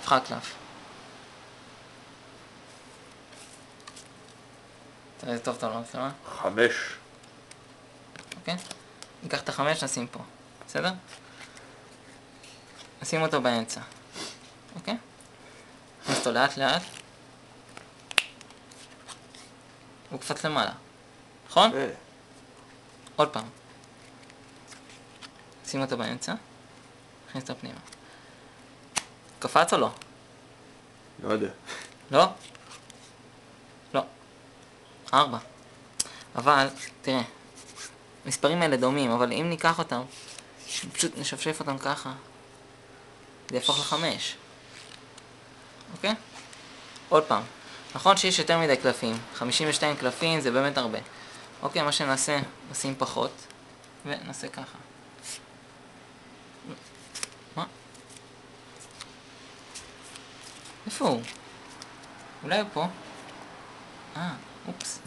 נבחר קלף. תראה, זה טוב, טוב, לא בסדר? 5. אוקיי? ניקח את 5, נשים פה. בסדר? נשים אותו באמצע. אוקיי? נכניס אותו לאט לאט. הוא קפץ למעלה. נכון? עוד פעם. שים אותו באמצע. נכניס אותו פנימה. קפץ או לא? לא יודע. לא? לא. 4. אבל, תראה. המספרים האלה דומים, אבל אם ניקח אותם, פשוט נשפשף אותם ככה, זה יהפוך ל5. אוקיי? עוד פעם. נכון שיש יותר מדי קלפים. 52 קלפים זה באמת הרבה. אוקיי, מה שנעשה, נשים פחות, ונעשה ככה. מה? איפה הוא? אולי הוא פה? אופס.